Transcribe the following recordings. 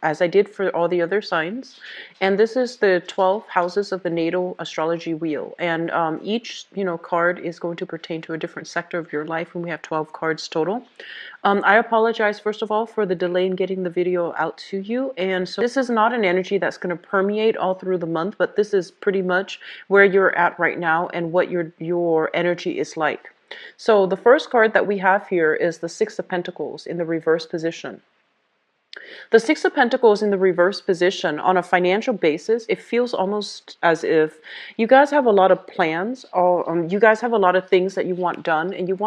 as I did for all the other signs. And this is the 12 houses of the natal astrology wheel. And each, card is going to pertain to a different sector of your life, and we have 12 cards total. I apologize, first of all, for the delay in getting the video out to you. And so this is not an energy that's going to permeate all through the month, but this is pretty much where you're at right now and what your energy is like. So the first card that we have here is the Six of Pentacles in the reverse position. The Six of Pentacles in the reverse position, on a financial basis, it feels almost as if you guys have a lot of plans, or you guys have a lot of things that you want done, and you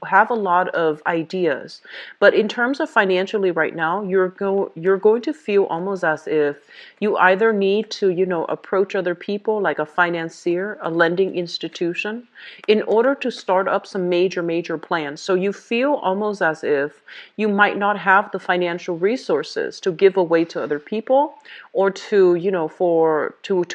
have a lot of ideas. But in terms of financially right now, you're going to feel almost as if you either need to, approach other people like a financier, a lending institution, in order to start up some major plans. So you feel almost as if you might not have the financial resources to give away to other people, or to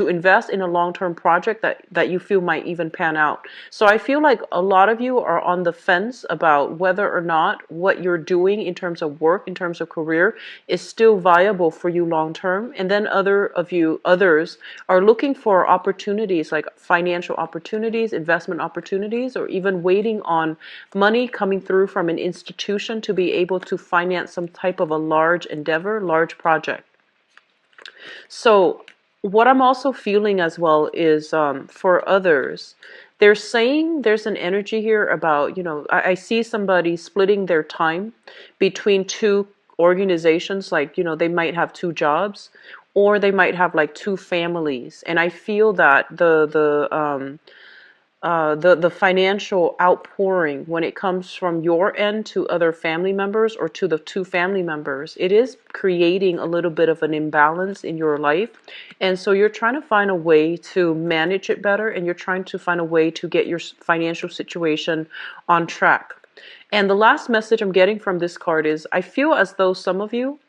invest in a long-term project that you feel might even pan out. So I feel like a lot of you are on the fence about whether or not what you're doing in terms of work, in terms of career, is still viable for you long term. And then others are looking for opportunities, like financial opportunities, investment opportunities, or even waiting on money coming through from an institution to be able to finance some type of a large endeavor, large project. So what I'm also feeling as well is, for others, they're saying there's an energy here about, I see somebody splitting their time between two organizations, like, they might have two jobs, or they might have like two families. And I feel that the financial outpouring, when it comes from your end to other family members, or to the two family members, it is creating a little bit of an imbalance in your life. And so you're trying to find a way to manage it better, and you're trying to find a way to get your financial situation on track. And the last message I'm getting from this card is, I feel as though some of you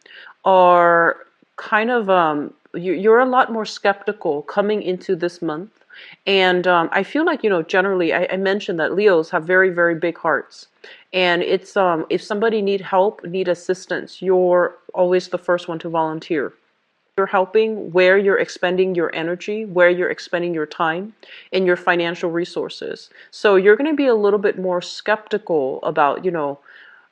are kind of, you're a lot more skeptical coming into this month. And I feel like, generally, I mentioned that Leos have very big hearts. And it's, if somebody need help, need assistance, you're always the first one to volunteer. You're helping where you're expending your energy, where you're expending your time and your financial resources. So you're going to be a little bit more skeptical about,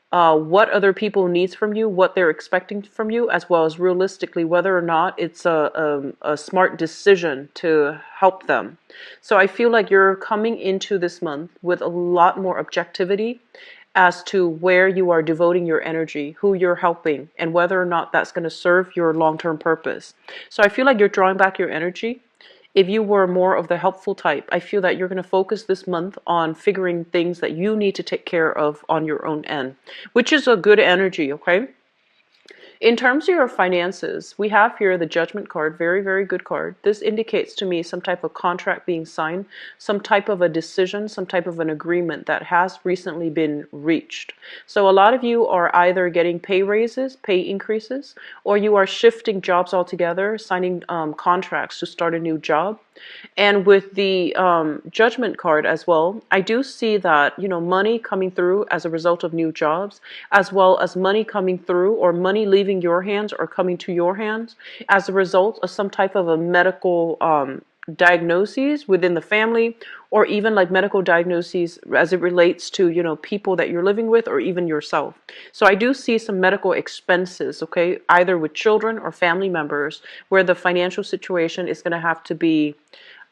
what other people needs from you, what they're expecting from you, as well as realistically whether or not it's a smart decision to help them. So I feel like you're coming into this month with a lot more objectivity as to where you are devoting your energy, who you're helping, and whether or not that's going to serve your long-term purpose. So I feel like you're drawing back your energy. If you were more of the helpful type, I feel that you're going to focus this month on figuring things that you need to take care of on your own end, which is a good energy, okay? In terms of your finances, we have here the Judgment card, very good card. This indicates to me some type of contract being signed, some type of a decision, some type of an agreement that has recently been reached. So a lot of you are either getting pay raises, pay increases, or you are shifting jobs altogether, signing contracts to start a new job. And with the Judgment card as well, I do see that, money coming through as a result of new jobs, as well as money coming through, or money leaving your hands or coming to your hands as a result of some type of a medical diagnoses within the family, or even like medical diagnoses as it relates to, people that you're living with, or even yourself. So I do see some medical expenses, okay, either with children or family members, where the financial situation is going to have to be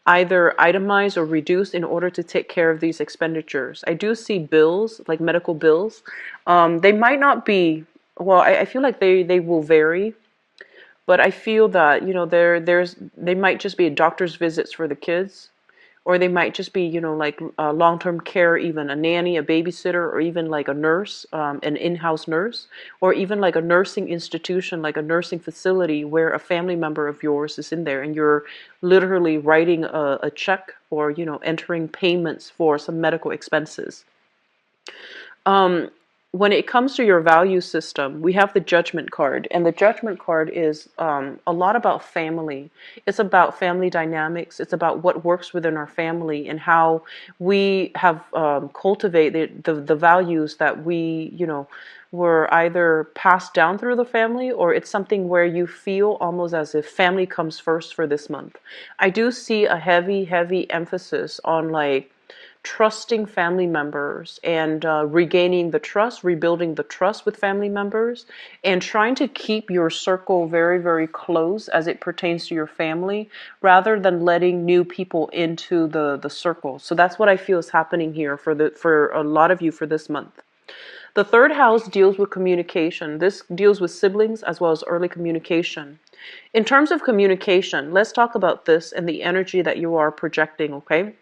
either itemized or reduced in order to take care of these expenditures. I do see bills, like medical bills. They might not be, well, I feel like they will vary, but I feel that, they might just be doctor's visits for the kids, or they might just be, like long-term care, even a nanny, a babysitter, or even like a nurse, an in-house nurse, or even like a nursing institution, like a nursing facility where a family member of yours is in there, and you're literally writing a check, or, entering payments for some medical expenses. when it comes to your value system, we have the judgment card, and the judgment card is a lot about family. It's about family dynamics. It's about what works within our family and how we have cultivated the values that we, were either passed down through the family, or it's something where you feel almost as if family comes first for this month. I do see a heavy, heavy emphasis on like trusting family members and regaining the trust, rebuilding the trust with family members, and trying to keep your circle very, very close as it pertains to your family, rather than letting new people into the circle. So that's what I feel is happening here for a lot of you for this month. The third house deals with communication. This deals with siblings as well as early communication. In terms of communication, let's talk about this and the energy that you are projecting, okay?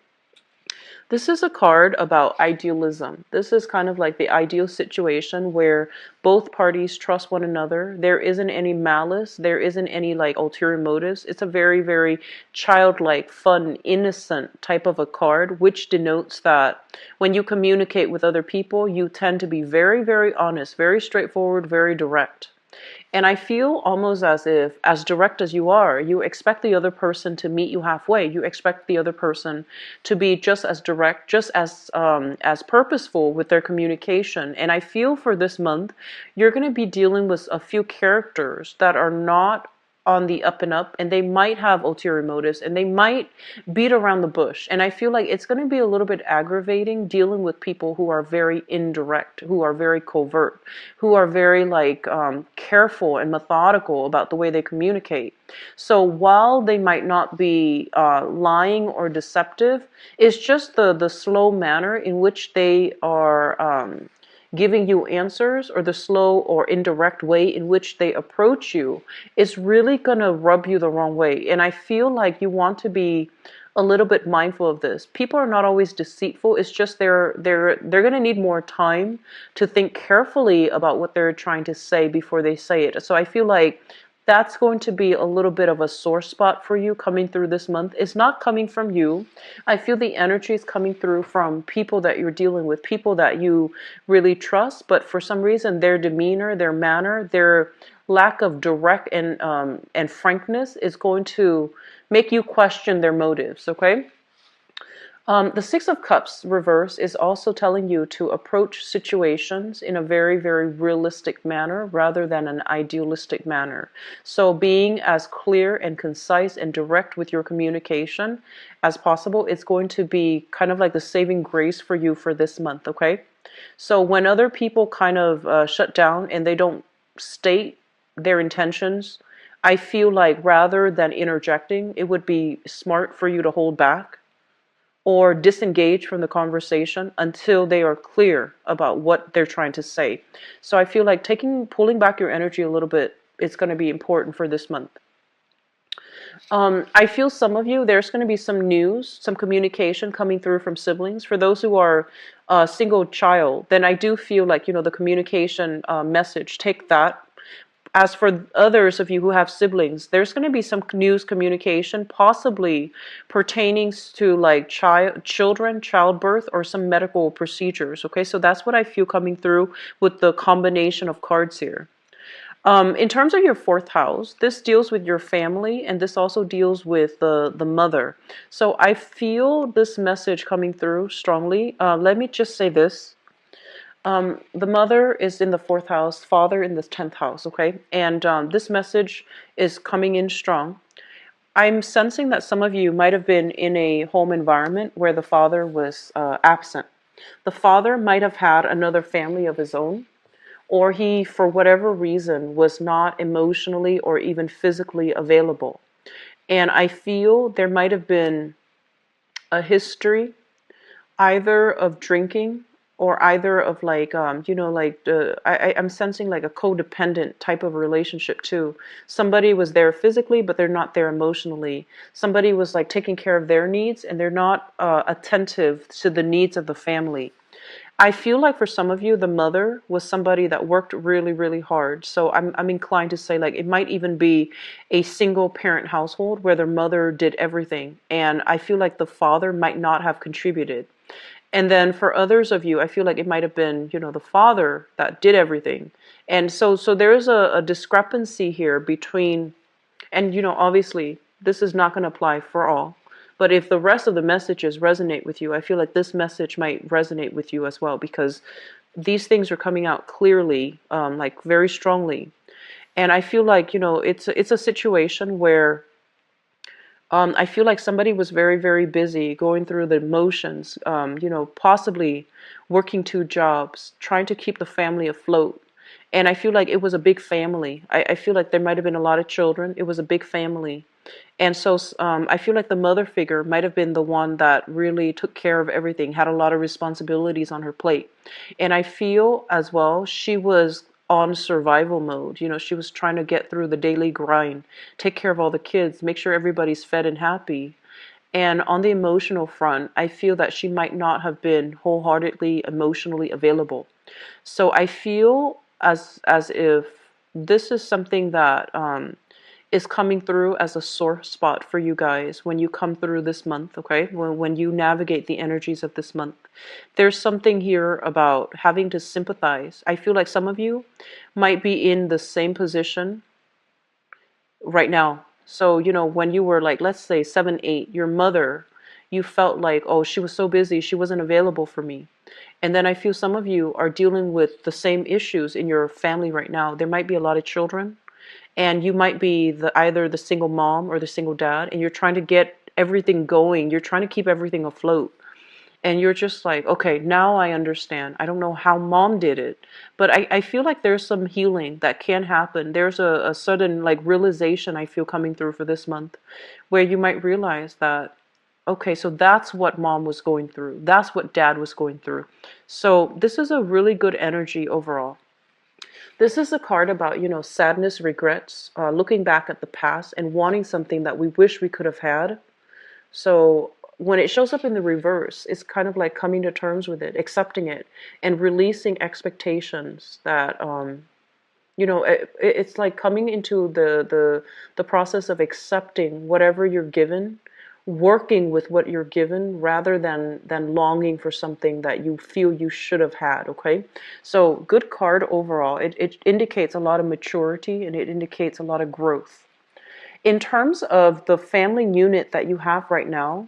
This is a card about idealism. This is kind of like the ideal situation where both parties trust one another. There isn't any malice. There isn't any like ulterior motives. It's a very, very childlike, fun, innocent type of a card, which denotes that when you communicate with other people, you tend to be very, very honest, very straightforward, very direct. And I feel almost as if, as direct as you are, you expect the other person to meet you halfway. You expect the other person to be just as direct, just as purposeful with their communication. And I feel for this month, you're going to be dealing with a few characters that are not on the up and up, and they might have ulterior motives, and they might beat around the bush. And I feel like it's going to be a little bit aggravating dealing with people who are very indirect, who are very covert, who are very like careful and methodical about the way they communicate. So while they might not be lying or deceptive, it's just the slow manner in which they are giving you answers, or the slow or indirect way in which they approach you, is really going to rub you the wrong way. And I feel like you want to be a little bit mindful of this. People are not always deceitful. It's just they're going to need more time to think carefully about what they're trying to say before they say it. So I feel like that's going to be a little bit of a sore spot for you coming through this month. It's not coming from you. I feel the energy is coming through from people that you're dealing with, people that you really trust, but for some reason their demeanor, their manner, their lack of direct and frankness is going to make you question their motives, okay? The Six of Cups reverse is also telling you to approach situations in a very, very realistic manner rather than an idealistic manner. So being as clear and concise and direct with your communication as possible, it's going to be kind of like the saving grace for you for this month, okay? So when other people kind of shut down and they don't state their intentions, I feel like rather than interjecting, it would be smart for you to hold back or disengage from the conversation until they are clear about what they're trying to say. So I feel like pulling back your energy a little bit is going to be important for this month. I feel some of you, there's going to be some news, some communication coming through from siblings. For those who are a single child, then I do feel like, the communication message, take that. As for others of you who have siblings, there's going to be some news communication, possibly pertaining to like children, childbirth, or some medical procedures. Okay, so that's what I feel coming through with the combination of cards here. In terms of your fourth house, this deals with your family, and this also deals with the mother. So I feel this message coming through strongly. Let me just say this. The mother is in the fourth house, father in the 10th house, okay? And this message is coming in strong. I'm sensing that some of you might have been in a home environment where the father was absent. The father might have had another family of his own, or he, for whatever reason, was not emotionally or even physically available. And I feel there might have been a history either of drinking, or either of like, I'm sensing like a codependent type of relationship too. Somebody was there physically, but they're not there emotionally. Somebody was like taking care of their needs, and they're not attentive to the needs of the family. I feel like for some of you, the mother was somebody that worked really, really hard. So I'm inclined to say like it might even be a single parent household where the mother did everything. And I feel like the father might not have contributed. And then for others of you, I feel like it might have been, the father that did everything. And so there is a discrepancy here between, and obviously this is not going to apply for all, but if the rest of the messages resonate with you, I feel like this message might resonate with you as well, because these things are coming out clearly, like very strongly. And I feel like, it's a situation where I feel like somebody was very, very busy going through the motions, possibly working two jobs, trying to keep the family afloat. And I feel like it was a big family. I feel like there might have been a lot of children. It was a big family. And so I feel like the mother figure might have been the one that really took care of everything, had a lot of responsibilities on her plate. And I feel as well she was on survival mode. She was trying to get through the daily grind, take care of all the kids, make sure everybody's fed and happy. And on the emotional front, I feel that she might not have been wholeheartedly emotionally available. So I feel as if this is something that is coming through as a sore spot for you guys when you come through this month, okay? When you navigate the energies of this month. There's something here about having to sympathize. I feel like some of you might be in the same position right now. So, when you were like, let's say 7, 8, your mother, you felt like, oh, she was so busy, she wasn't available for me. And then I feel some of you are dealing with the same issues in your family right now. There might be a lot of children, and you might be either the single mom or the single dad, and you're trying to get everything going. You're trying to keep everything afloat. And you're just like, okay, now I understand. I don't know how mom did it, but I feel like there's some healing that can happen. There's a sudden like realization I feel coming through for this month, where you might realize that, okay, so that's what mom was going through. That's what dad was going through. So this is a really good energy overall. This is a card about, sadness, regrets, looking back at the past and wanting something that we wish we could have had. So when it shows up in the reverse, it's kind of like coming to terms with it, accepting it, and releasing expectations that, it's like coming into the process of accepting whatever you're given, working with what you're given rather than longing for something that you feel you should have had. Okay, so good card overall. It indicates a lot of maturity, and it indicates a lot of growth. In terms of the family unit that you have right now,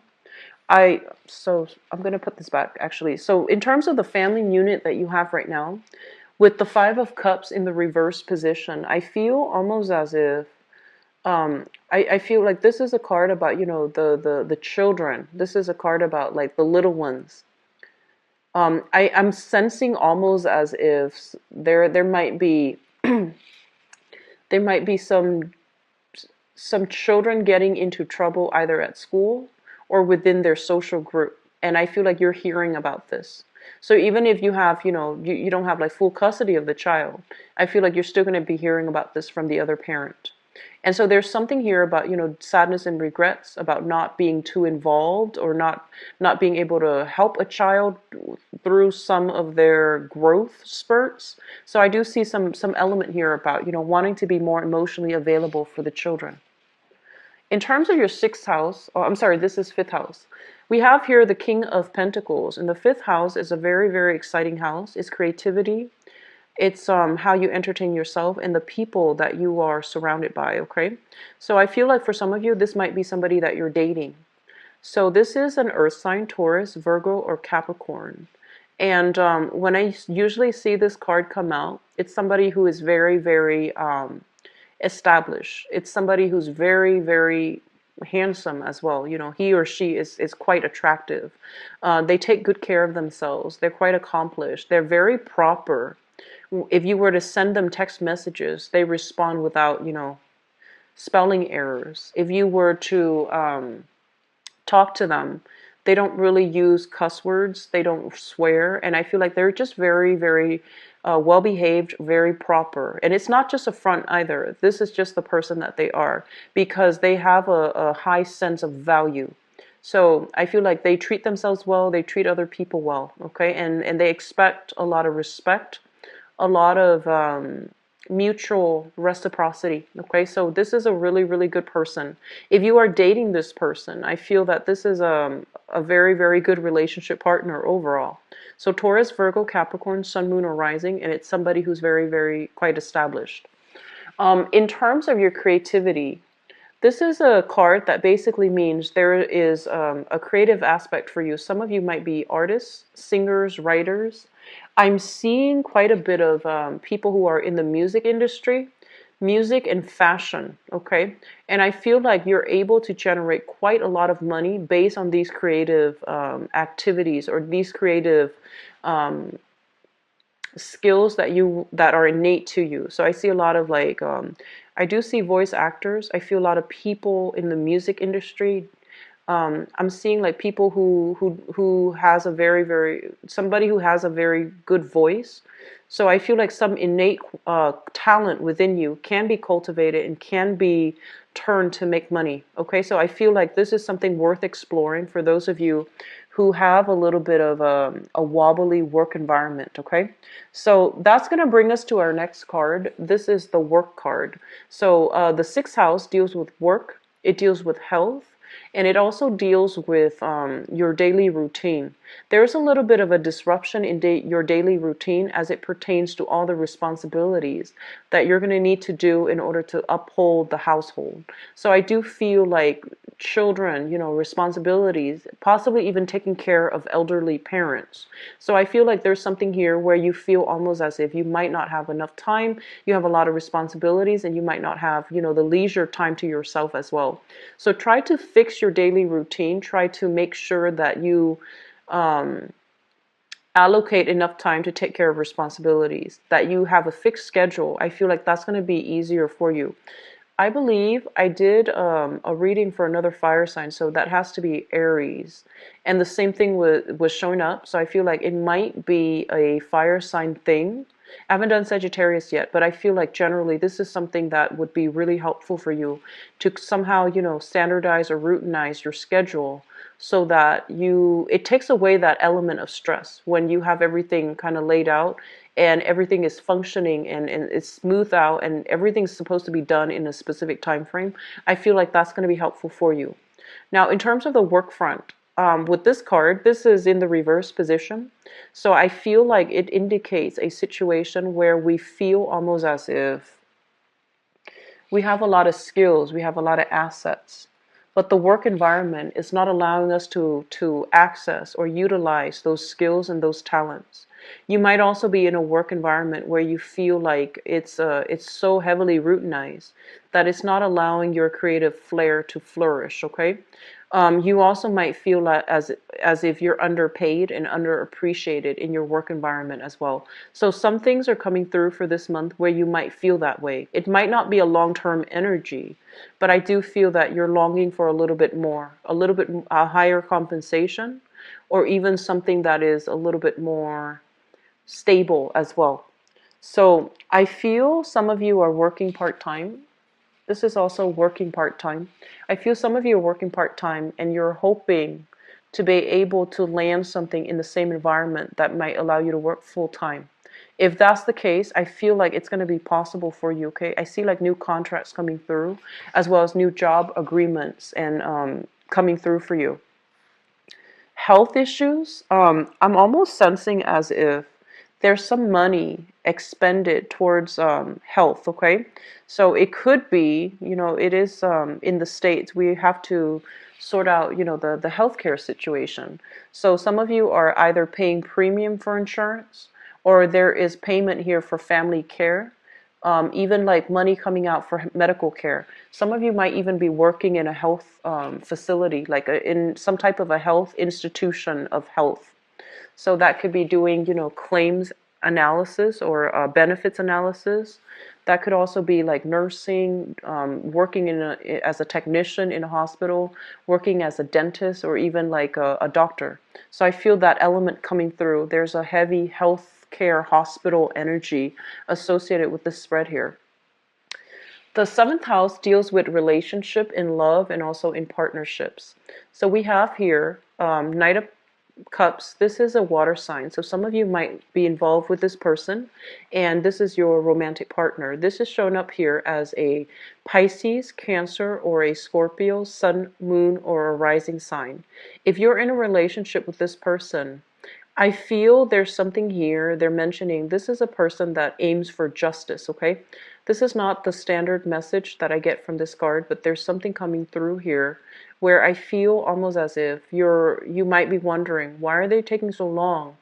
so I'm going to put this back actually. So in terms of the family unit that you have right now, with the Five of Cups in the reverse position, I feel almost as if I feel like this is a card about, the children. This is a card about like the little ones. I'm sensing almost as if there might be there might be some children getting into trouble either at school or within their social group. And I feel like you're hearing about this. So even if you have, you don't have like full custody of the child, I feel like you're still going to be hearing about this from the other parent. And so there's something here about, sadness and regrets about not being too involved, or not being able to help a child through some of their growth spurts. So I do see some element here about, wanting to be more emotionally available for the children. In terms of your sixth house, oh, I'm sorry, this is fifth house. We have here the King of Pentacles, and the fifth house is a very, very exciting house. It's creativity. It's how you entertain yourself and the people that you are surrounded by, okay? So I feel like for some of you, this might be somebody that you're dating. So this is an earth sign, Taurus, Virgo, or Capricorn. And when I usually see this card come out, it's somebody who is very, very established. It's somebody who's very, very handsome as well. He or she is quite attractive. They take good care of themselves. They're quite accomplished. They're very proper. If you were to send them text messages, they respond without, spelling errors. If you were to talk to them, they don't really use cuss words. They don't swear. And I feel like they're just very, very well behaved, very proper. And it's not just a front either. This is just the person that they are, because they have a high sense of value. So I feel like they treat themselves well, they treat other people well, okay? And they expect a lot of respect, a lot of mutual reciprocity. Okay, so this is a really, really good person. If you are dating this person, I feel that this is a very, very good relationship partner overall. So Taurus, Virgo, Capricorn, Sun, Moon, or Rising, and it's somebody who's very, very quite established. In terms of your creativity, this is a card that basically means there is a creative aspect for you. Some of you might be artists, singers, writers. I'm seeing quite a bit of people who are in the music industry, music and fashion, okay? And I feel like you're able to generate quite a lot of money based on these creative activities or these creative um, skills that are innate to you. So I see a lot of like I do see voice actors. I feel a lot of people in the music industry. I'm seeing like people who has a very somebody who has a very good voice. So I feel like some innate talent within you can be cultivated and can be turned to make money. Okay, so I feel like this is something worth exploring for those of you who have a little bit of a wobbly work environment. Okay, so that's going to bring us to our next card. This is the work card. So the sixth house deals with work. It deals with health. And it also deals with your daily routine. There's a little bit of a disruption in your daily routine as it pertains to all the responsibilities that you're going to need to do in order to uphold the household. So I do feel like children, responsibilities, possibly even taking care of elderly parents. So I feel like there's something here where you feel almost as if you might not have enough time, you have a lot of responsibilities, and you might not have, the leisure time to yourself as well. So try to fix your daily routine. Try to make sure that you allocate enough time to take care of responsibilities, that you have a fixed schedule. I feel like that's going to be easier for you. I believe I did a reading for another fire sign, so that has to be Aries. And the same thing was showing up, so I feel like it might be a fire sign thing. I haven't done Sagittarius yet, but I feel like generally this is something that would be really helpful for you to somehow, standardize or routinize your schedule so that it takes away that element of stress when you have everything kind of laid out and everything is functioning and it's smoothed out and everything's supposed to be done in a specific time frame. I feel like that's going to be helpful for you. Now, in terms of the work front, with this card, this is in the reverse position. So I feel like it indicates a situation where we feel almost as if we have a lot of skills, we have a lot of assets, but the work environment is not allowing us to access or utilize those skills and those talents. You might also be in a work environment where you feel like it's so heavily routinized that it's not allowing your creative flair to flourish. Okay, you also might feel like as if you're underpaid and underappreciated in your work environment as well. So some things are coming through for this month where you might feel that way. It might not be a long-term energy, but I do feel that you're longing for a little bit more, a higher compensation, or even something that is a little bit more stable as well. So I feel some of you are working part-time. This is also working part-time. I feel some of you are working part-time and you're hoping to be able to land something in the same environment that might allow you to work full-time. If that's the case, I feel like it's going to be possible for you, okay? I see like new contracts coming through as well as new job agreements and coming through for you. Health issues, I'm almost sensing as if there's some money expended towards health, okay? So it could be, it is in the States, we have to sort out, the healthcare situation. So some of you are either paying premium for insurance or there is payment here for family care. Even like money coming out for medical care. Some of you might even be working in a health facility, like in some type of a health institution of health. So that could be doing, claims analysis or benefits analysis. That could also be like nursing, working as a technician in a hospital, working as a dentist, or even like a doctor. So I feel that element coming through. There's a heavy health care hospital energy associated with this spread here. The seventh house deals with relationship in love and also in partnerships. So we have here Knight of Cups, this is a water sign. So some of you might be involved with this person, and this is your romantic partner. This is shown up here as a Pisces, Cancer, or a Scorpio, Sun, Moon, or a rising sign. If you're in a relationship with this person, I feel there's something here. They're mentioning this is a person that aims for justice, okay? This is not the standard message that I get from this card, but there's something coming through here where I feel almost as if you might be wondering, why are they taking so long?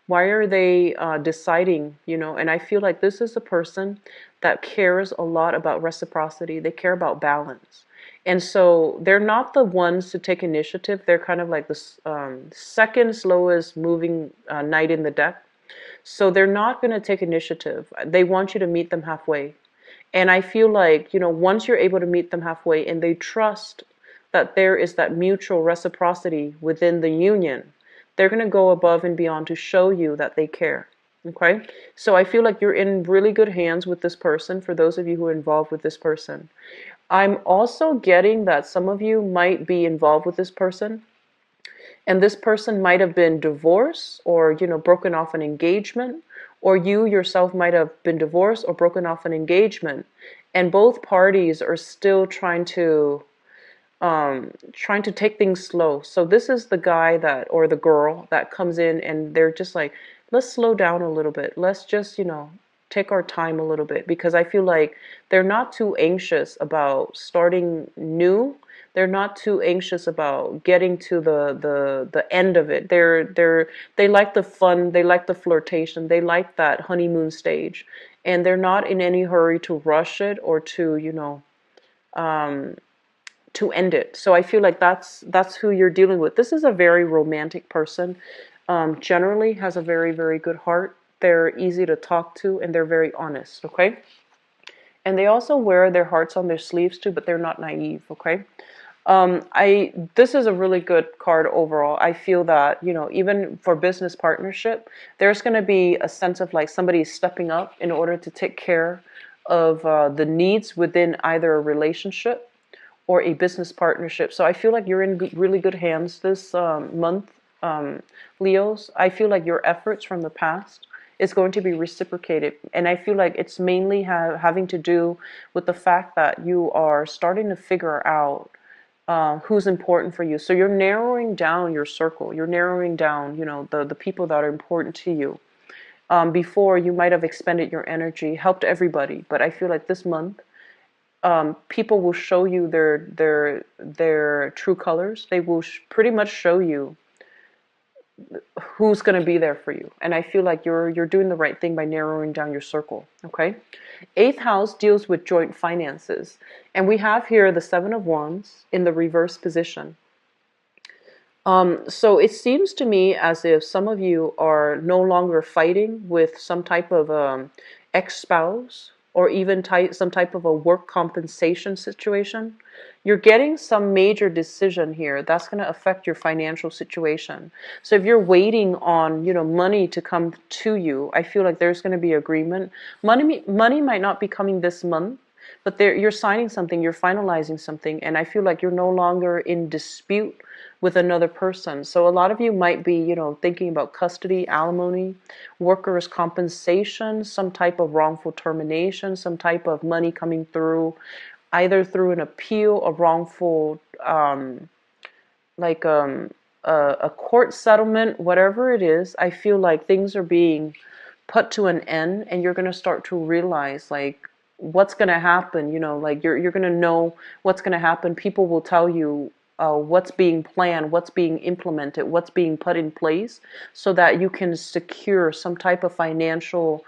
Why are they deciding, And I feel like this is a person that cares a lot about reciprocity. They care about balance. And so they're not the ones to take initiative. They're kind of like the second slowest moving knight in the deck. So they're not going to take initiative. They want you to meet them halfway. And I feel like, once you're able to meet them halfway and they trust that there is that mutual reciprocity within the union, they're going to go above and beyond to show you that they care. Okay? So I feel like you're in really good hands with this person, for those of you who are involved with this person. I'm also getting that some of you might be involved with this person, and this person might have been divorced or, broken off an engagement, or you yourself might have been divorced or broken off an engagement, and both parties are still trying to take things slow. So this is the guy that, or the girl that comes in and they're just like, let's slow down a little bit. Let's just, take our time a little bit, because I feel like they're not too anxious about starting new. They're not too anxious about getting to the end of it. They like the fun, they like the flirtation, they like that honeymoon stage, and they're not in any hurry to rush it or to end it. So I feel like that's who you're dealing with. This is a very romantic person. Generally has a very, very good heart. They're easy to talk to, and they're very honest, okay? And they also wear their hearts on their sleeves too, but they're not naive, okay? This is a really good card overall. I feel that, even for business partnership, there's going to be a sense of like somebody stepping up in order to take care of the needs within either a relationship or a business partnership. So I feel like you're in really good hands this month, Leos. I feel like your efforts from the past is going to be reciprocated. And I feel like it's mainly having to do with the fact that you are starting to figure out who's important for you. So you're narrowing down your circle. You're narrowing down, the people that are important to you. Before, you might have expended your energy, helped everybody. But I feel like this month, people will show you their true colors. They will pretty much show you who's going to be there for you. And I feel like you're doing the right thing by narrowing down your circle. Okay. 8th house deals with joint finances, and we have here the 7 of Wands in the reverse position. So it seems to me as if some of you are no longer fighting with some type of ex-spouse, or even some type of a work compensation situation. You're getting some major decision here that's going to affect your financial situation. So if you're waiting on, money to come to you, I feel like there's going to be agreement. Money might not be coming this month, but you're signing something, you're finalizing something, and I feel like you're no longer in dispute with another person. So a lot of you might be, thinking about custody, alimony, workers' compensation, some type of wrongful termination, some type of money coming through, either through an appeal, a wrongful, like a court settlement, whatever it is. I feel like things are being put to an end, and you're going to start to realize like what's going to happen. Like you're going to know what's going to happen. People will tell you what's being planned, what's being implemented, what's being put in place, so that you can secure some type of financial,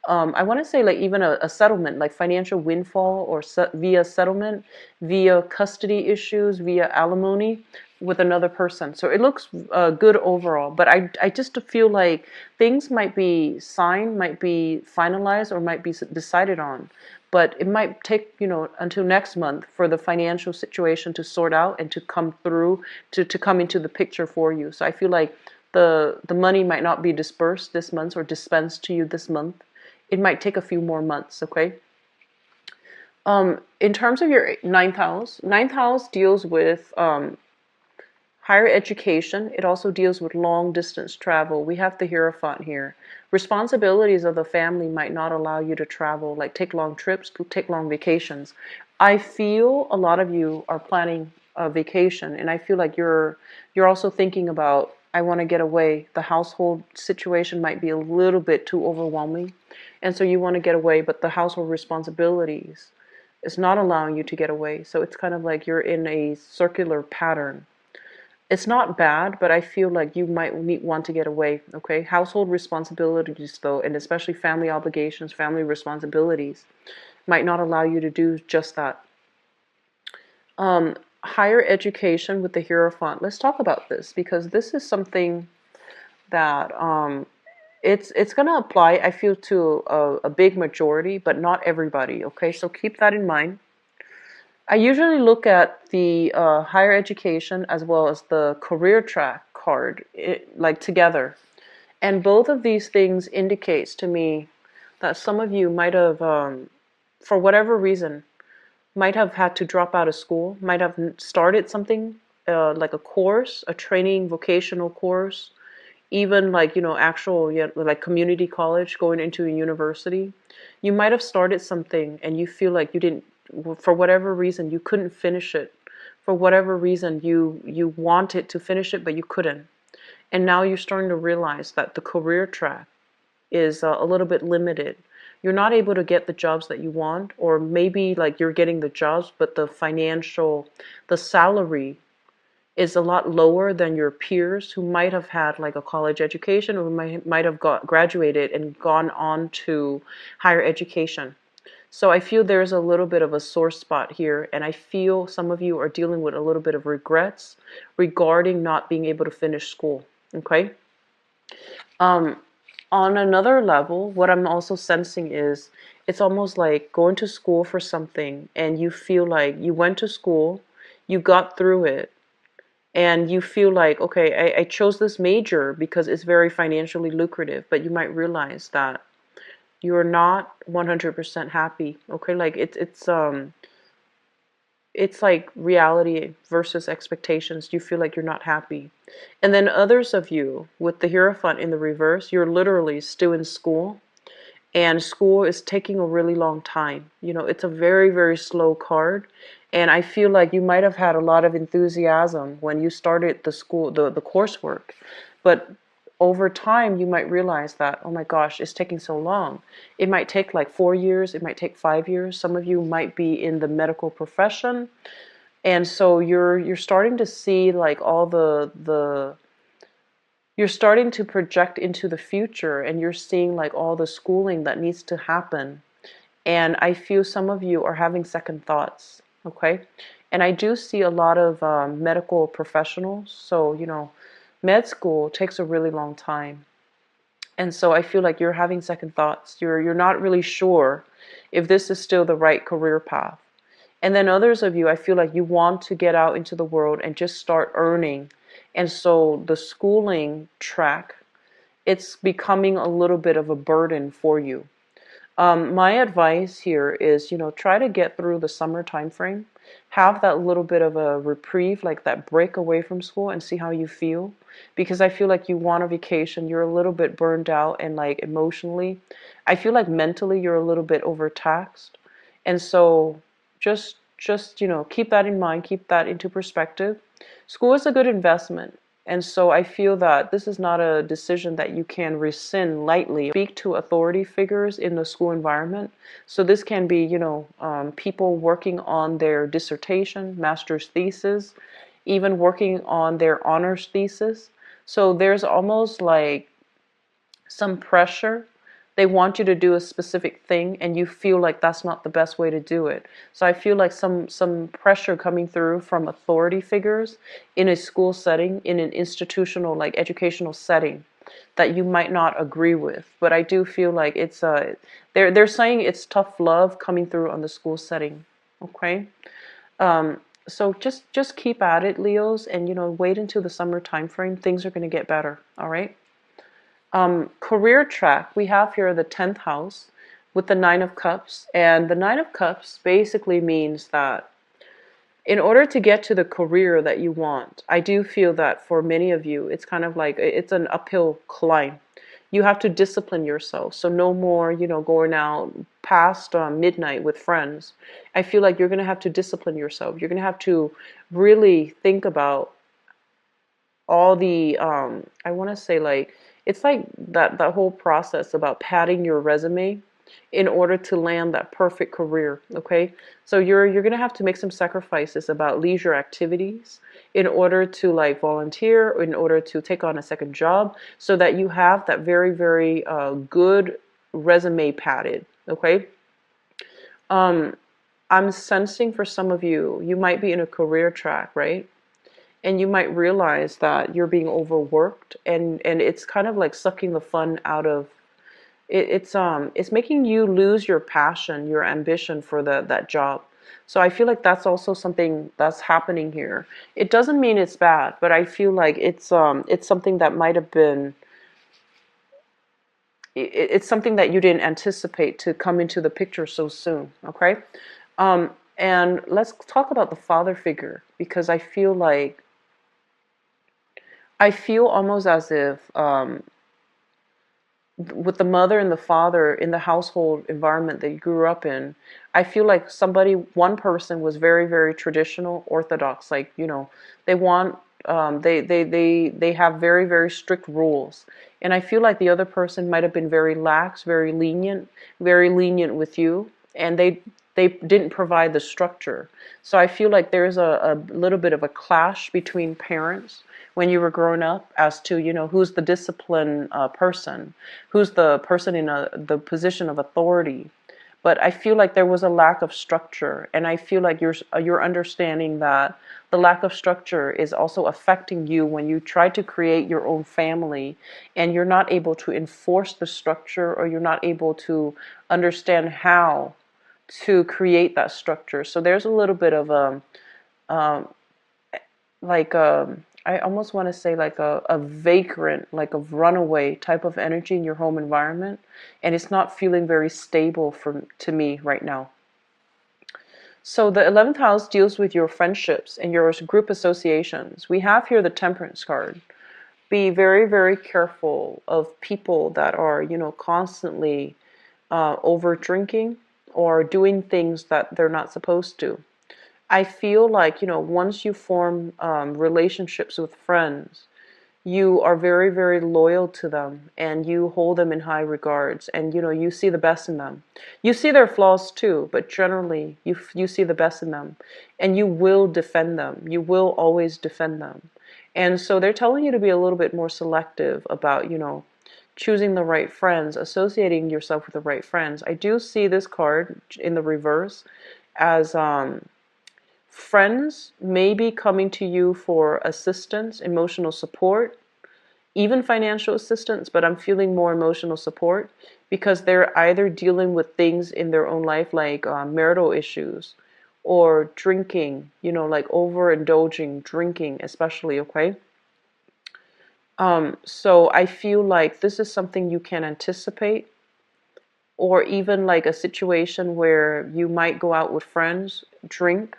I want to say like even a settlement, like financial windfall, or via settlement, via custody issues, via alimony with another person. So it looks good overall, but I just feel like things might be signed, might be finalized, or might be decided on. But it might take, until next month for the financial situation to sort out and to come through, to come into the picture for you. So I feel like the money might not be dispersed this month or dispensed to you this month. It might take a few more months, okay? In terms of your ninth house deals with Higher education, it also deals with long distance travel. We have the Hierophant here. Responsibilities of the family might not allow you to travel, like take long trips, take long vacations. I feel a lot of you are planning a vacation, and I feel like you're also thinking about, I want to get away. The household situation might be a little bit too overwhelming, and so you want to get away, but the household responsibilities is not allowing you to get away. So it's kind of like you're in a circular pattern. It's not bad, but I feel like you might want to get away, okay? Household responsibilities, though, and especially family obligations, family responsibilities, might not allow you to do just that. Higher education with the Hierophant. Let's talk about this because this is something that it's going to apply, I feel, to a big majority, but not everybody, okay? So keep that in mind. I usually look at the higher education as well as the career track card, like together. And both of these things indicates to me that some of you might have, for whatever reason, might have had to drop out of school, might have started something like a course, a training vocational course, even like, actual, yeah, like community college, going into a university. You might have started something and you feel like you didn't, for whatever reason, you couldn't finish it. For whatever reason, you wanted to finish it, but you couldn't. And now you're starting to realize that the career track is a little bit limited. You're not able to get the jobs that you want, or maybe like you're getting the jobs, but the salary is a lot lower than your peers who might have had like a college education or might have graduated and gone on to higher education. So I feel there's a little bit of a sore spot here, and I feel some of you are dealing with a little bit of regrets regarding not being able to finish school. Okay. Um, on another level, what I'm also sensing is it's almost like going to school for something, and you feel like you went to school, you got through it, and you feel like, okay, I chose this major because it's very financially lucrative, but you might realize that you're not 100% happy. Okay, like it's like reality versus expectations. You feel like you're not happy. And then others of you with the Hierophant in the reverse, you're literally still in school, and school is taking a really long time. It's a very, very slow card. And I feel like you might have had a lot of enthusiasm when you started the school, the coursework. But over time, you might realize that, oh my gosh, it's taking so long. It might take like 4 years, it might take 5 years. Some of you might be in the medical profession. And so you're starting to see like all the you're starting to project into the future, and you're seeing like all the schooling that needs to happen. And I feel some of you are having second thoughts, okay? And I do see a lot of medical professionals. So, med school takes a really long time. And so I feel like you're having second thoughts. You're not really sure if this is still the right career path. And then others of you, I feel like you want to get out into the world and just start earning. And so the schooling track, it's becoming a little bit of a burden for you. My advice here is, try to get through the summer time frame. Have that little bit of a reprieve, like that break away from school, and see how you feel. Because I feel like you want a vacation. You're a little bit burned out, and like emotionally, I feel like mentally you're a little bit overtaxed. And so just keep that in mind, keep that into perspective. School is a good investment. And so I feel that this is not a decision that you can rescind lightly. Speak to authority figures in the school environment. So this can be, people working on their dissertation, master's thesis, even working on their honors thesis. So there's almost like some pressure. They want you to do a specific thing, and you feel like that's not the best way to do it. So I feel like some pressure coming through from authority figures in a school setting, in an institutional, like educational setting, that you might not agree with. But I do feel like it's they're saying it's tough love coming through on the school setting. Okay. So just keep at it, Leos, and wait until the summer time frame. Things are going to get better. All right. Career track, we have here the 10th house with the Nine of Cups. And the Nine of Cups basically means that In order to get to the career that you want, I do feel that for many of you, it's kind of like it's an uphill climb. You have to discipline yourself. So no more, going out past midnight with friends. I feel like you're going to have to discipline yourself. You're going to have to really think about all the, I want to say, like, it's like that whole process about padding your resume in order to land that perfect career. Okay, so you're gonna have to make some sacrifices about leisure activities in order to like volunteer, in order to take on a second job, so that you have that very very good resume padded. Okay, um, I'm sensing for some of you, you might be in a career track, right? And you might realize that you're being overworked, and it's kind of like sucking the fun out of it. It's making you lose your passion, your ambition for that job. So I feel like that's also something that's happening here. It doesn't mean it's bad, but I feel like it's something that might have been it's something that you didn't anticipate to come into the picture so soon. Okay. And let's talk about the father figure, because I feel almost as if, with the mother and the father in the household environment that you grew up in, I feel like one person was very, very traditional, orthodox. Like, they want, they have very, very strict rules. And I feel like the other person might have been very lax, very lenient with you, and they didn't provide the structure. So I feel like there's a little bit of a clash between parents when you were growing up as to, who's the disciplined person, who's the person in the position of authority. But I feel like there was a lack of structure, and I feel like you're understanding that the lack of structure is also affecting you when you try to create your own family, and you're not able to enforce the structure, or you're not able to understand how to create that structure. So there's a little bit of um, like I almost want to say like a vagrant, like a runaway type of energy in your home environment, and it's not feeling very stable to me right now. So the 11th house deals with your friendships and your group associations. We have here the Temperance card. Be very, very careful of people that are, constantly over drinking or doing things that they're not supposed to. I feel like, once you form relationships with friends, you are very, very loyal to them, and you hold them in high regards, and, you see the best in them. You see their flaws too, but generally you see the best in them, and you will defend them. You will always defend them. And so they're telling you to be a little bit more selective about, choosing the right friends, associating yourself with the right friends. I do see this card in the reverse as friends may be coming to you for assistance, emotional support, even financial assistance, but I'm feeling more emotional support because they're either dealing with things in their own life like marital issues or drinking, like overindulging, drinking especially, okay? So I feel like this is something you can anticipate, or even like a situation where you might go out with friends, drink,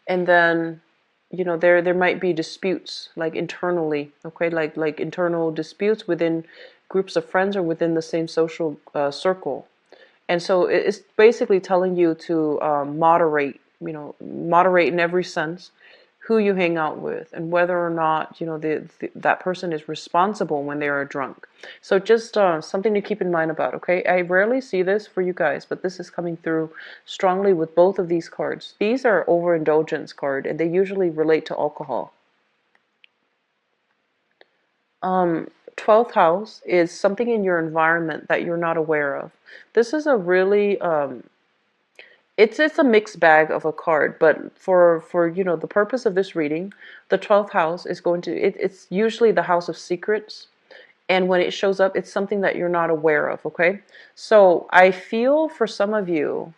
and then there might be disputes like internally, okay, like internal disputes within groups of friends or within the same social circle. And so it's basically telling you to moderate, moderate in every sense who you hang out with, and whether or not that person is responsible when they are drunk. So just something to keep in mind about. Okay, I rarely see this for you guys, but this is coming through strongly with both of these cards. These are overindulgence card, and they usually relate to alcohol. 12th house is something in your environment that you're not aware of. This is a really it's a mixed bag of a card, but for the purpose of this reading, the 12th house is going to it's usually the house of secrets, and when it shows up, it's something that you're not aware of. Okay, so I feel for some of you.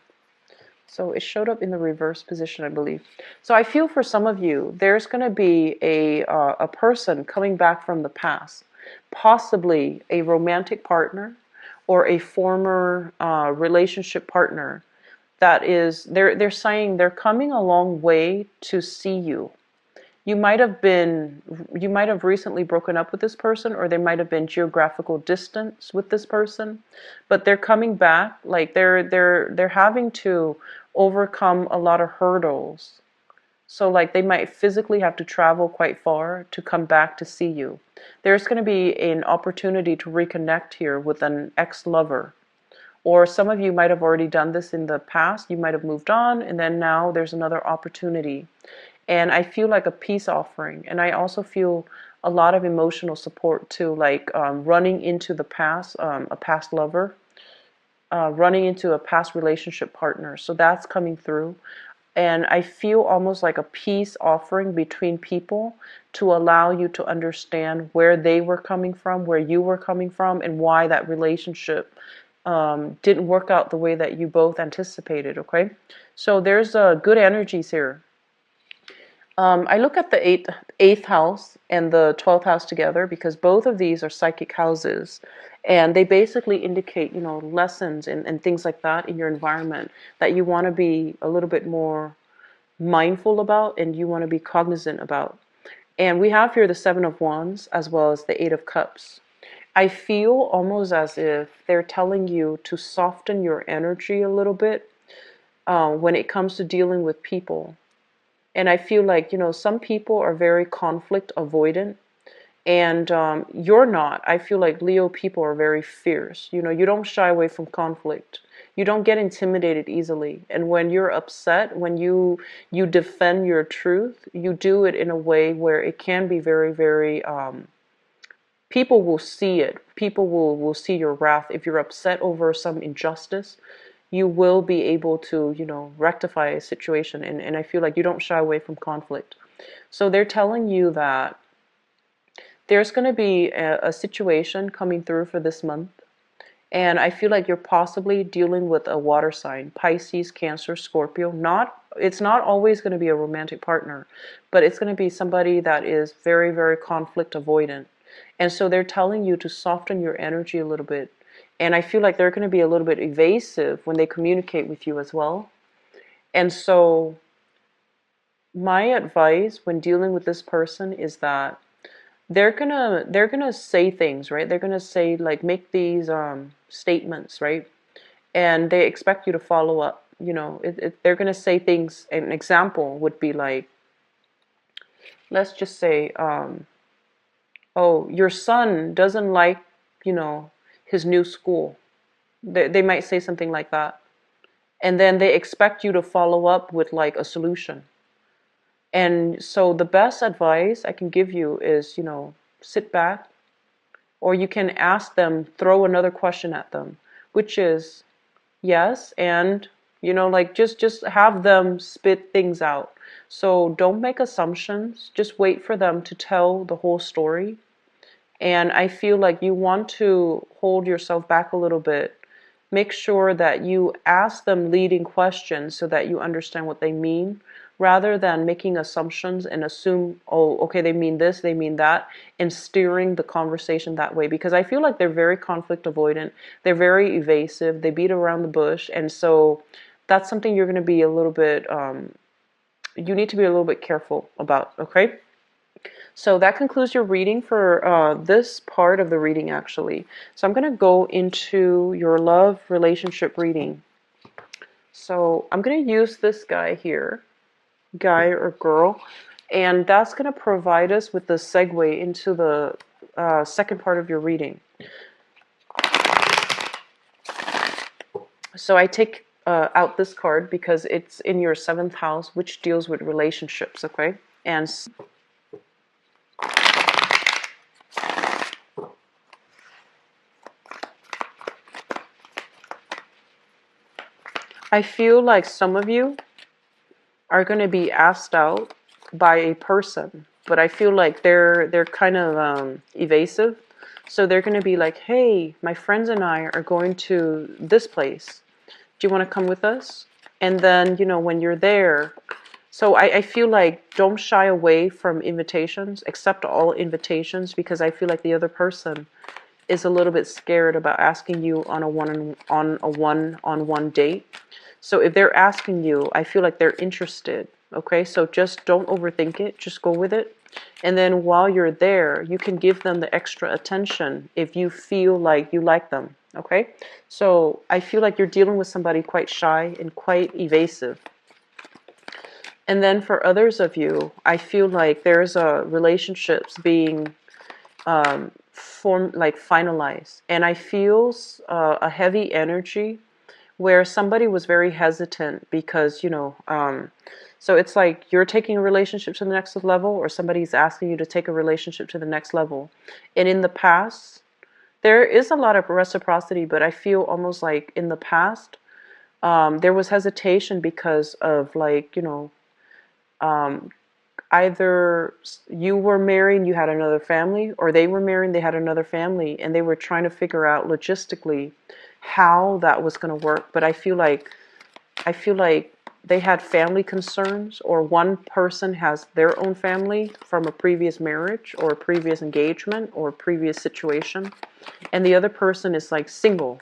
So it showed up in the reverse position, I believe. So I feel for some of you, there's going to be a person coming back from the past, possibly a romantic partner or a former relationship partner that is, they're saying they're coming a long way to see you. You might have recently broken up with this person, or there might have been geographical distance with this person, but they're coming back. Like they're having to overcome a lot of hurdles. So like they might physically have to travel quite far to come back to see you. There's going to be an opportunity to reconnect here with an ex-lover. Or some of you might have already done this in the past. You might have moved on, and then now there's another opportunity. And I feel like a peace offering. And I also feel a lot of emotional support too, like running into the past, a past lover, running into a past relationship partner. So that's coming through. And I feel almost like a peace offering between people to allow you to understand where they were coming from, where you were coming from, and why that relationship didn't work out the way that you both anticipated, okay? So there's good energies here. I look at the eighth house and the 12th house together because both of these are psychic houses, and they basically indicate, lessons and things like that in your environment that you want to be a little bit more mindful about and you want to be cognizant about. And we have here the Seven of Wands as well as the Eight of Cups. I feel almost as if they're telling you to soften your energy a little bit when it comes to dealing with people. And I feel like, some people are very conflict avoidant, and you're not. I feel like Leo people are very fierce. You don't shy away from conflict. You don't get intimidated easily. And when you're upset, when you defend your truth, you do it in a way where it can be very, very, people will see it. People will see your wrath. If you're upset over some injustice, you will be able to, rectify a situation. And I feel like you don't shy away from conflict. So they're telling you that there's going to be a situation coming through for this month. And I feel like you're possibly dealing with a water sign, Pisces, Cancer, Scorpio. It's not always going to be a romantic partner, but it's going to be somebody that is very, very conflict avoidant. And so they're telling you to soften your energy a little bit. And I feel like they're going to be a little bit evasive when they communicate with you as well. And so my advice when dealing with this person is that they're gonna say things, right? They're gonna say, like, make these statements, right? And they expect you to follow up. They're gonna say things. An example would be like, let's just say, oh, your son doesn't like, his new school. They might say something like that. And then they expect you to follow up with like a solution. And so the best advice I can give you is, sit back, or you can ask them, throw another question at them, which is yes, and, like just have them spit things out. So don't make assumptions, just wait for them to tell the whole story. And I feel like you want to hold yourself back a little bit. Make sure that you ask them leading questions so that you understand what they mean, rather than making assumptions and assume, oh, okay, they mean this, they mean that, and steering the conversation that way. Because I feel like they're very conflict avoidant. They're very evasive. They beat around the bush. And so that's something you're going to be a little bit, you need to be a little bit careful about, okay? So that concludes your reading for this part of the reading, actually. So I'm going to go into your love relationship reading. So I'm going to use this guy here, guy or girl, and that's going to provide us with the segue into the second part of your reading. So I take out this card because it's in your 7th house, which deals with relationships, okay? And I feel like some of you are going to be asked out by a person, but I feel like they're kind of evasive. So they're going to be like, hey, my friends and I are going to this place. Do you want to come with us? And then, when you're there, so I feel like don't shy away from invitations, accept all invitations, because I feel like the other person is a little bit scared about asking you on a one-on-one date. So if they're asking you, I feel like they're interested. Okay, so just don't overthink it, just go with it. And then while you're there, you can give them the extra attention if you feel like you like them. Okay, so I feel like you're dealing with somebody quite shy and quite evasive. And then for others of you, I feel like there's relationships being like finalized, and I feel a heavy energy where somebody was very hesitant because so it's like you're taking a relationship to the next level, or somebody's asking you to take a relationship to the next level. And in the past, there is a lot of reciprocity, but I feel almost like in the past, there was hesitation because of like, um, either you were married, you had another family, or they were married, they had another family, and they were trying to figure out logistically how that was going to work. But I feel like they had family concerns, or one person has their own family from a previous marriage or a previous engagement or a previous situation, and the other person is like single.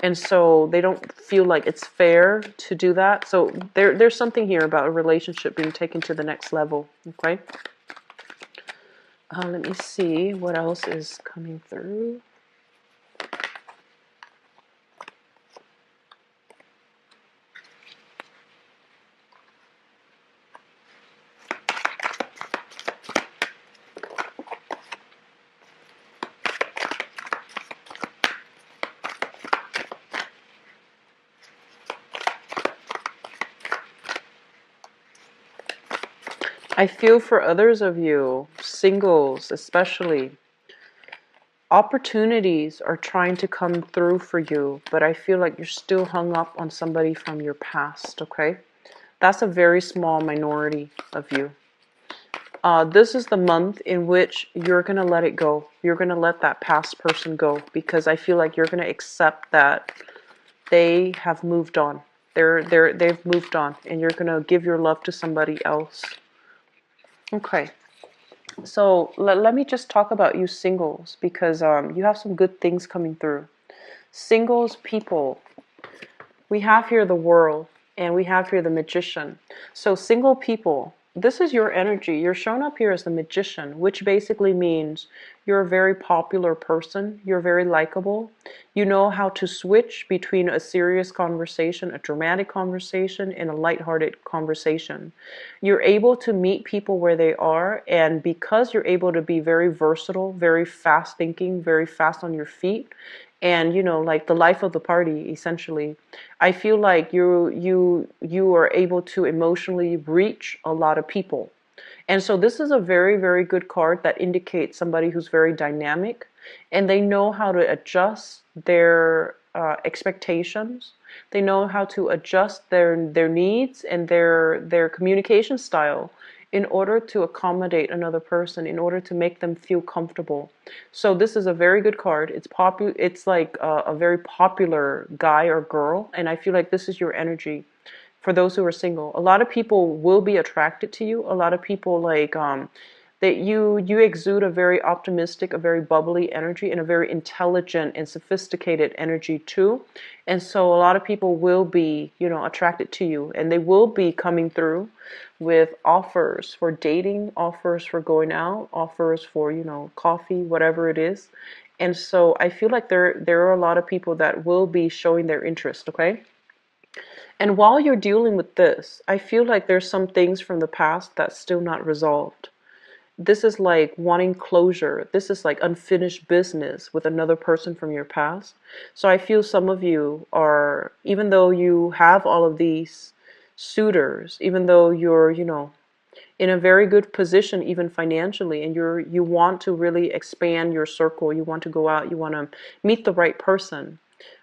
And so they don't feel like it's fair to do that. So there's something here about a relationship being taken to the next level. Okay. Let me see what else is coming through. I feel for others of you, singles especially, opportunities are trying to come through for you, but I feel like you're still hung up on somebody from your past, okay? That's a very small minority of you. This is the month in which you're going to let it go. You're going to let that past person go, because I feel like you're going to accept that they have moved on. They've moved on, and you're going to give your love to somebody else. Okay. So let me just talk about you singles, because you have some good things coming through. Singles people, we have here the World, and we have here the Magician. So single people, this is your energy. You're shown up here as the Magician, which basically means you're a very popular person. You're very likable. You know how to switch between a serious conversation, a dramatic conversation, and a lighthearted conversation. You're able to meet people where they are, and because you're able to be very versatile, very fast thinking, very fast on your feet, and like the life of the party essentially, I feel like you are able to emotionally reach a lot of people. And so this is a very, very good card that indicates somebody who's very dynamic, and they know how to adjust their expectations. They know how to adjust their needs and their communication style in order to accommodate another person, in order to make them feel comfortable. So this is a very good card. It's like a very popular guy or girl, and I feel like this is your energy for those who are single. A lot of people will be attracted to you. A lot of people like that you exude a very optimistic, a very bubbly energy, and a very intelligent and sophisticated energy too. And so a lot of people will be, attracted to you, and they will be coming through with offers for dating, offers for going out, offers for, coffee, whatever it is. And so I feel like there are a lot of people that will be showing their interest, okay? And while you're dealing with this, I feel like there's some things from the past that's still not resolved. This is like wanting closure. This is like unfinished business with another person from your past. So I feel some of you are, even though you have all of these suitors, even though you're, in a very good position, even financially, and you want to really expand your circle, you want to go out, you want to meet the right person.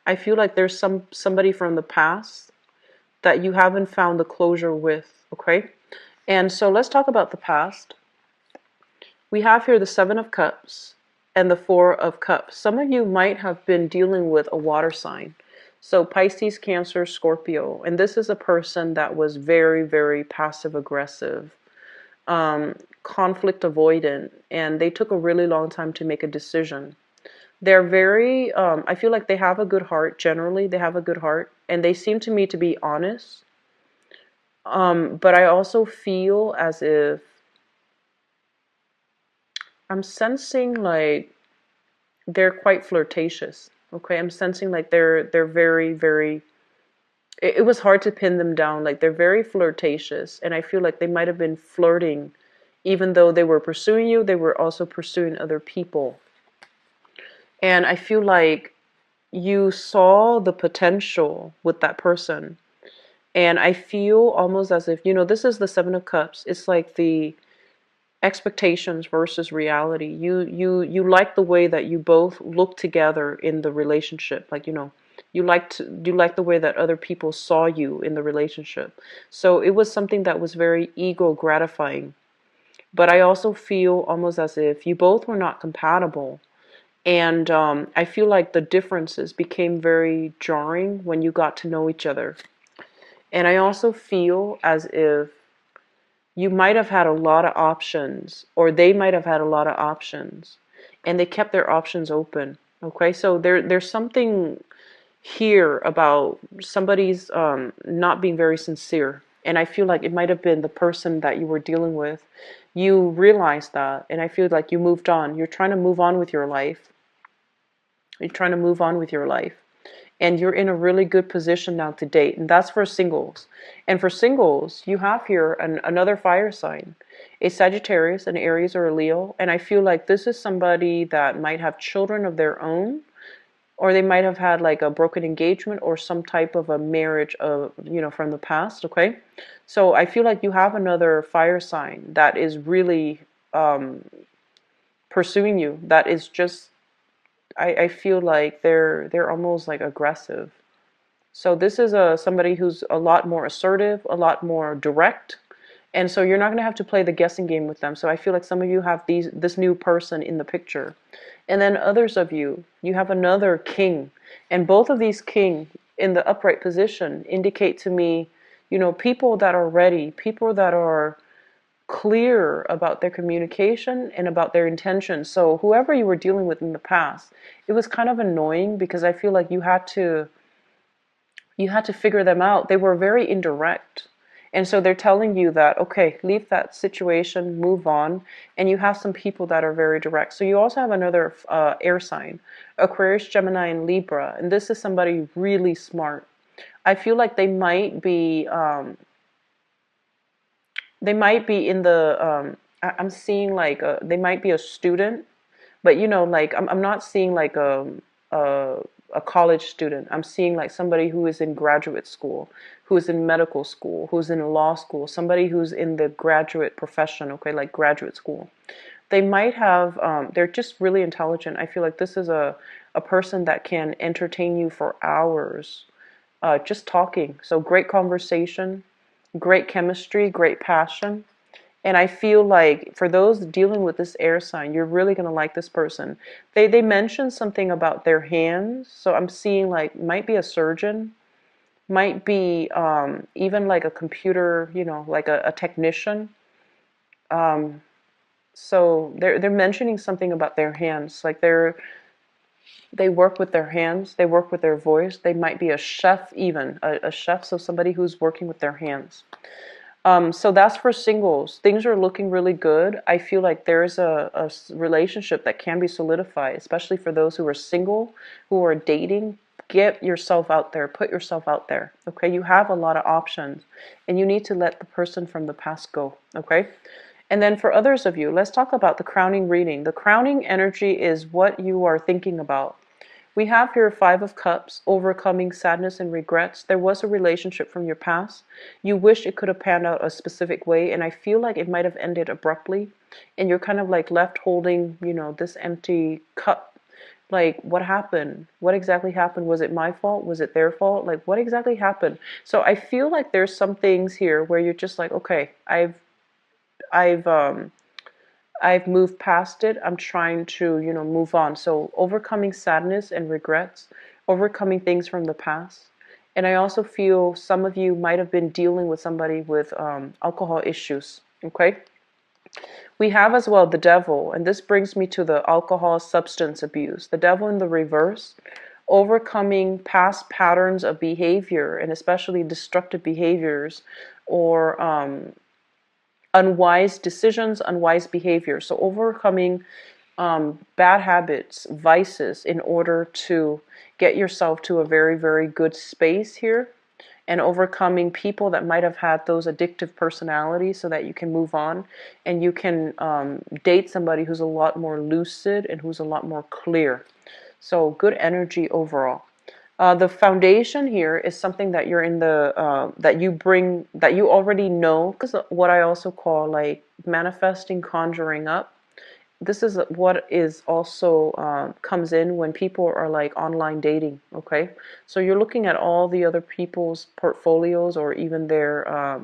I feel like there's somebody from the past that you haven't found the closure with, okay? And so let's talk about the past. We have here the Seven of Cups and the Four of Cups. Some of you might have been dealing with a water sign. So Pisces, Cancer, Scorpio. And this is a person that was very, very passive aggressive, conflict avoidant, and they took a really long time to make a decision. They're very, I feel like they have a good heart. Generally, they have a good heart, and they seem to me to be honest. But I also feel as if I'm sensing like they're quite flirtatious. Okay, I'm sensing like they're very, very. It was hard to pin them down. Like they're very flirtatious, and I feel like they might have been flirting, even though they were pursuing you. They were also pursuing other people, and I feel like you saw the potential with that person. And I feel almost as if, this is the Seven of Cups. It's like the expectations versus reality. You like the way that you both look together in the relationship. Like, you like the way that other people saw you in the relationship. So it was something that was very ego gratifying. But I also feel almost as if you both were not compatible. And I feel like the differences became very jarring when you got to know each other. And I also feel as if you might have had a lot of options, or they might have had a lot of options, and they kept their options open. Okay, so there's something here about somebody's not being very sincere. And I feel like it might have been the person that you were dealing with. You realized that, and I feel like you moved on. You're trying to move on with your life. You're trying to move on with your life. And you're in a really good position now to date. And that's for singles. And for singles, you have here another fire sign, a Sagittarius, an Aries, or a Leo. And I feel like this is somebody that might have children of their own, or they might have had like a broken engagement or some type of a marriage of, from the past. Okay. So I feel like you have another fire sign that is really pursuing you. That is just, I feel like they're almost like aggressive. So this is somebody who's a lot more assertive, a lot more direct, and so you're not going to have to play the guessing game with them. So I feel like some of you have this new person in the picture, and then others of you have another king, and both of these king in the upright position indicate to me, people that are ready, people that are clear about their communication and about their intentions. So whoever you were dealing with in the past, it was kind of annoying because I feel like you had to figure them out. They were very indirect. And so they're telling you that, okay, leave that situation, move on. And you have some people that are very direct. So you also have another air sign, Aquarius, Gemini, and Libra. And this is somebody really smart. I feel like they might be in the, I'm seeing like, they might be a student, but like I'm not seeing like a a college student. I'm seeing like somebody who is in graduate school, who is in medical school, who's in law school, somebody who's in the graduate profession, okay, like graduate school. They might have, they're just really intelligent. I feel like this is a person that can entertain you for hours, just talking. So great conversation, great chemistry, great passion. And I feel like for those dealing with this air sign, you're really going to like this person. They mentioned something about their hands. So I'm seeing like might be a surgeon, might be even like a computer, like a technician. Um, so they're mentioning something about their hands. Like they work with their hands, they work with their voice. They might be a chef even, a chef, so somebody who's working with their hands. So that's for singles. Things are looking really good. I feel like there's a relationship that can be solidified, especially for those who are single, who are dating. Get yourself out there. Put yourself out there. Okay, you have a lot of options, and you need to let the person from the past go. Okay, and then for others of you, let's talk about the crowning reading. The crowning energy is what you are thinking about. We have here Five of Cups, overcoming sadness and regrets. There was a relationship from your past. You wish it could have panned out a specific way, and I feel like it might have ended abruptly. And you're kind of like left holding, this empty cup. Like, what happened? What exactly happened? Was it my fault? Was it their fault? Like, what exactly happened? So I feel like there's some things here where you're just like, okay, I've I've moved past it. I'm trying to, move on. So overcoming sadness and regrets, overcoming things from the past. And I also feel some of you might have been dealing with somebody with alcohol issues. Okay. We have as well the devil, and this brings me to the alcohol substance abuse. The devil in the reverse, overcoming past patterns of behavior, and especially destructive behaviors, or unwise decisions, unwise behavior. So overcoming bad habits, vices, in order to get yourself to a very, very good space here, and overcoming people that might have had those addictive personalities so that you can move on and you can date somebody who's a lot more lucid and who's a lot more clear. So good energy overall. The foundation here is something that you're in the that you bring, that you already know, because what I also call like manifesting, conjuring up. This is what is also comes in when people are like online dating. Okay, so you're looking at all the other people's portfolios or even their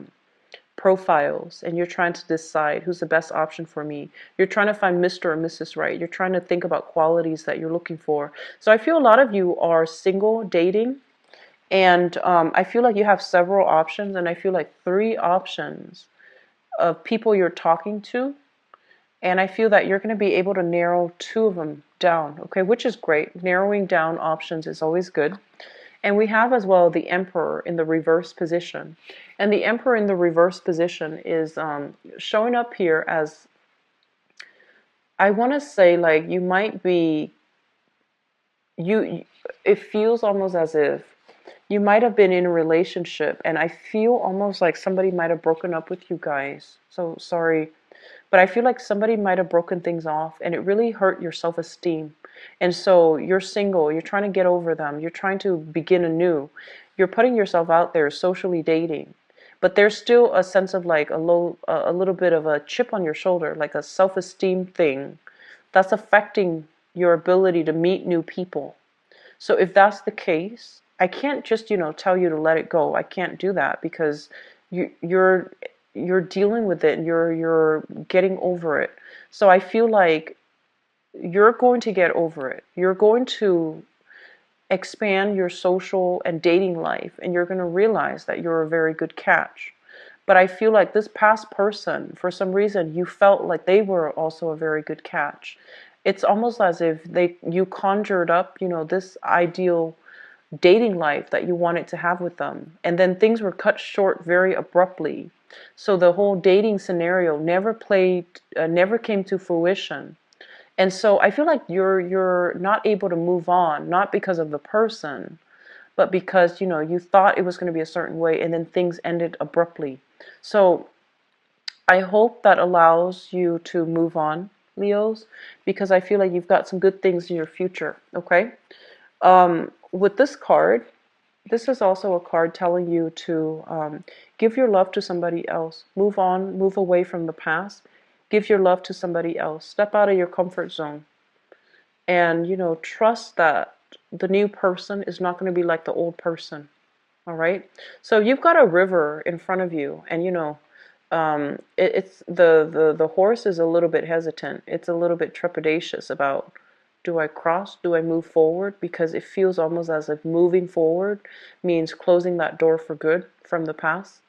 profiles, and you're trying to decide who's the best option for me. You're trying to find Mr. or Mrs. Right. You're trying to think about qualities that you're looking for. So I feel a lot of you are single dating, and I feel like you have several options, and I feel like 3 options of people you're talking to, and I feel that you're going to be able to narrow 2 of them down, okay, which is great. Narrowing down options is always good. And we have as well the Emperor in the reverse position. And the Emperor in the reverse position is showing up here as, I want to say, like, you might be, it feels almost as if you might have been in a relationship, and I feel almost like somebody might have broken up with you guys. So sorry. But I feel like somebody might have broken things off and it really hurt your self-esteem. And so you're single, you're trying to get over them, you're trying to begin anew. You're putting yourself out there socially dating. But there's still a sense of like a little bit of a chip on your shoulder, like a self-esteem thing that's affecting your ability to meet new people. So if that's the case, I can't just, tell you to let it go. I can't do that because you're dealing with it and you're getting over it. So I feel like you're going to get over it. You're going to expand your social and dating life, and you're going to realize that you're a very good catch. But I feel like this past person, for some reason, you felt like they were also a very good catch. It's almost as if you conjured up, this ideal dating life that you wanted to have with them, and then things were cut short very abruptly. So the whole dating scenario never came to fruition. And so I feel like you're not able to move on, not because of the person, but because you thought it was going to be a certain way, and then things ended abruptly. So I hope that allows you to move on, Leos, because I feel like you've got some good things in your future. Okay. With this card, this is also a card telling you to give your love to somebody else. Move on, move away from the past. Give your love to somebody else. Step out of your comfort zone. And, trust that the new person is not going to be like the old person. All right? So you've got a river in front of you, and, it's the horse is a little bit hesitant. It's a little bit trepidatious about, do I cross? Do I move forward? Because it feels almost as if moving forward means closing that door for good from the past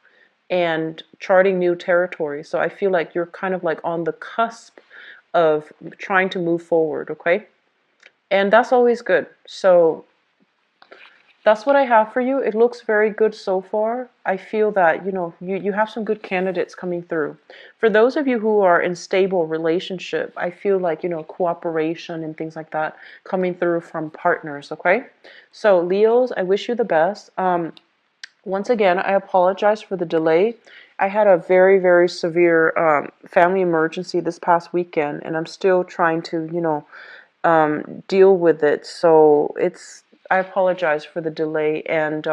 and charting new territory. So I feel like you're kind of like on the cusp of trying to move forward, okay? And that's always good. So that's what I have for you. It looks very good so far. I feel that, you have some good candidates coming through. For those of you who are in stable relationship, I feel like, cooperation and things like that coming through from partners, okay? So Leos, I wish you the best. Once again, I apologize for the delay. I had a very, very severe family emergency this past weekend, and I'm still trying to, deal with it. So I apologize for the delay. And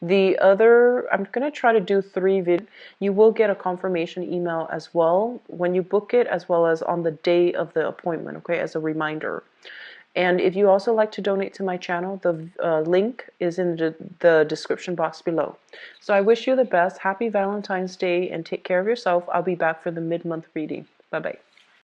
the other, I'm going to try to do 3 videos. You will get a confirmation email as well when you book it, as well as on the day of the appointment, okay, as a reminder. And if you also like to donate to my channel, the link is in the description box below. So I wish you the best. Happy Valentine's Day, and take care of yourself. I'll be back for the mid-month reading. Bye-bye.